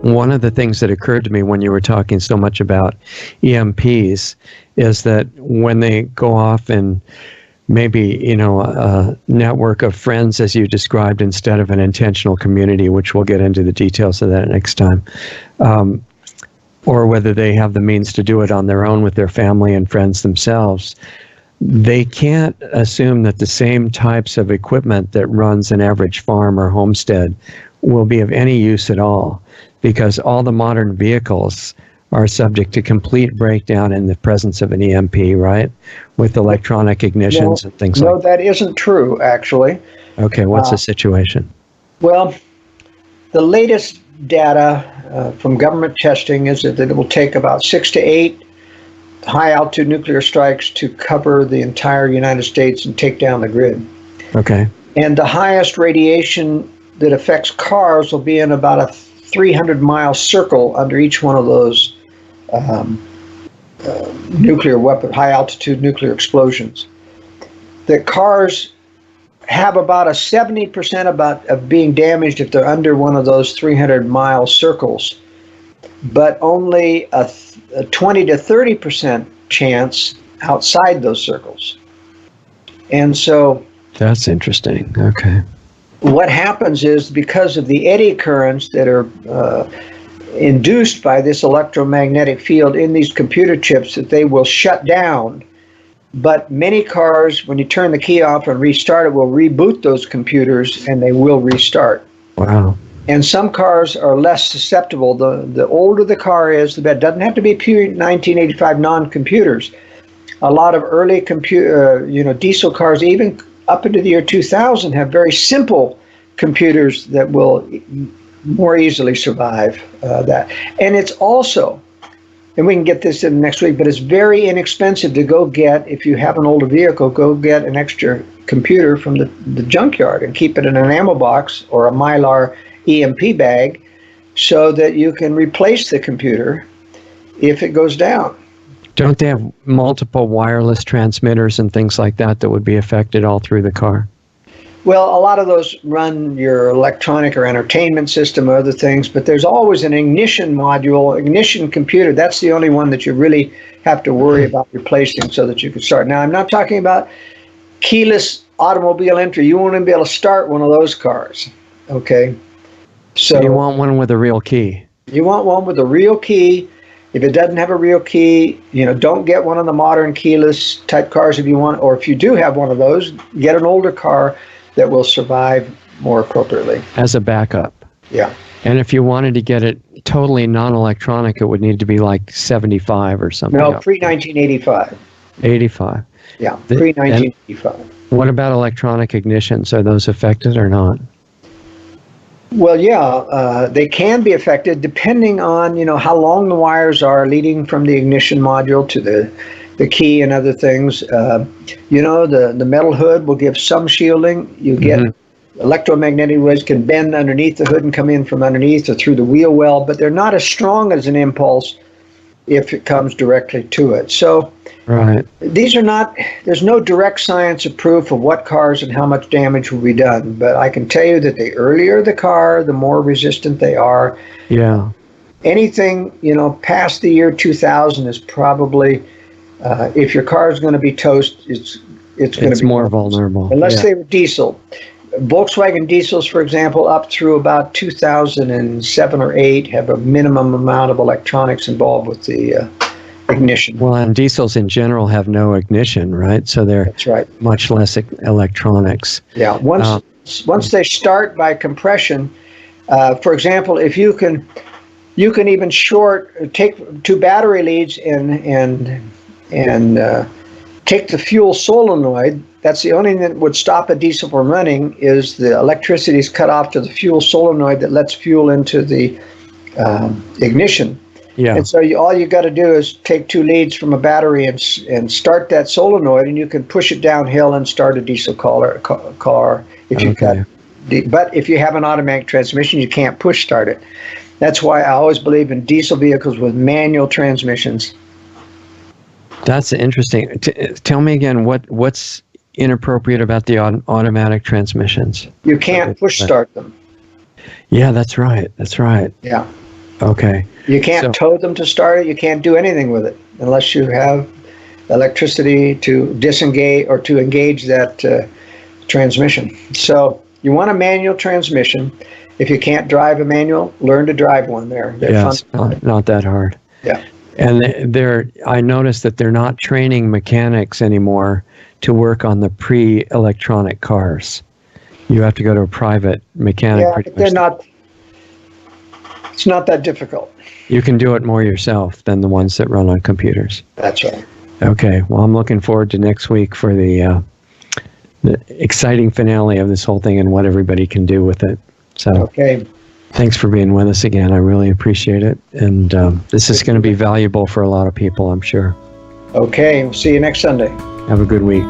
One of the things that occurred to me when you were talking so much about EMPs is that when they go off in maybe, a network of friends, as you described, instead of an intentional community, which we'll get into the details of that next time, or whether they have the means to do it on their own with their family and friends themselves, they can't assume that the same types of equipment that runs an average farm or homestead will be of any use at all, because all the modern vehicles are subject to complete breakdown in the presence of an EMP, right? With electronic ignitions and things like that. No, that isn't true, actually. Okay, what's the situation? Well, the latest data from government testing is that it will take about 6 to 8 high-altitude nuclear strikes to cover the entire United States and take down the grid. Okay. And the highest radiation that affects cars will be in about a 300-mile circle under each one of those nuclear weapon, high-altitude nuclear explosions. The cars have about a 70% of being damaged if they're under one of those 300-mile circles, but only a 20 to 30% chance outside those circles. And so that's interesting. Okay. What happens is, because of the eddy currents that are induced by this electromagnetic field in these computer chips, that they will shut down. But many cars, when you turn the key off and restart it, will reboot those computers and they will restart. Wow. And some cars are less susceptible. The older the car is, the better. It doesn't have to be pure 1985 non-computers. A lot of early diesel cars, even up into the year 2000, have very simple computers that will more easily survive that. And it's also, and we can get this in next week, but it's very inexpensive to go get, if you have an older vehicle, go get an extra computer from the junkyard and keep it in an ammo box or a Mylar EMP bag so that you can replace the computer if it goes down. Don't they have multiple wireless transmitters and things like that that would be affected all through the car? Well, a lot of those run your electronic or entertainment system or other things, but there's always an ignition module, ignition computer. That's the only one that you really have to worry about replacing so that you can start. Now, I'm not talking about keyless automobile entry. You won't even be able to start one of those cars, okay? So you want one with a real key. You want one with a real key. If it doesn't have a real key, don't get one of the modern keyless type cars if you want, or if you do have one of those, get an older car that will survive more appropriately. As a backup. Yeah. And if you wanted to get it totally non-electronic, it would need to be like 75 or something. No, pre-1985. 85. Yeah, pre-1985. What about electronic ignitions? Are those affected or not? Well, yeah, they can be affected depending on, how long the wires are leading from the ignition module to the key and other things. The metal hood will give some shielding. You get electromagnetic waves can bend underneath the hood and come in from underneath or through the wheel well, but they're not as strong as an impulse if it comes directly to it. So right. These are not, there's no direct science of proof of what cars and how much damage will be done, but I can tell you that the earlier the car, the more resistant they are. Yeah. Anything, past the year 2000 is probably, if your car is going to be toast, it's going to be more vulnerable. Unless they were diesel. Volkswagen diesels, for example, up through about 2007 or 8 have a minimum amount of electronics involved with the ignition. Well, and diesels in general have no ignition, right? So they're That's right. much less electronics. Yeah. Once they start by compression, for example, if you can even take two battery leads and take the fuel solenoid. That's the only thing that would stop a diesel from running, is the electricity is cut off to the fuel solenoid that lets fuel into the ignition. Yeah. And so all you got to do is take two leads from a battery and start that solenoid, and you can push it downhill and start a diesel car if you've got. But if you have an automatic transmission, you can't push start it. That's why I always believe in diesel vehicles with manual transmissions. That's interesting. Tell me again, what's inappropriate about the automatic transmissions? You can't push start them. Yeah, that's right. That's right. Yeah. Okay. You can't So- tow them to start it. You can't do anything with it unless you have electricity to disengage or to engage that transmission. So you want a manual transmission. If you can't drive a manual, learn to drive one. They're Yes, fun. not that hard. Yeah. And I noticed that they're not training mechanics anymore to work on the pre-electronic cars. You have to go to a private mechanic. Yeah, but they're not. It's not that difficult. You can do it more yourself than the ones that run on computers. That's right. Okay. Well, I'm looking forward to next week for the exciting finale of this whole thing and what everybody can do with it. So, Okay. thanks for being with us again. I really appreciate it. And this is going to be valuable for a lot of people, I'm sure. Okay. We'll see you next Sunday. Have a good week.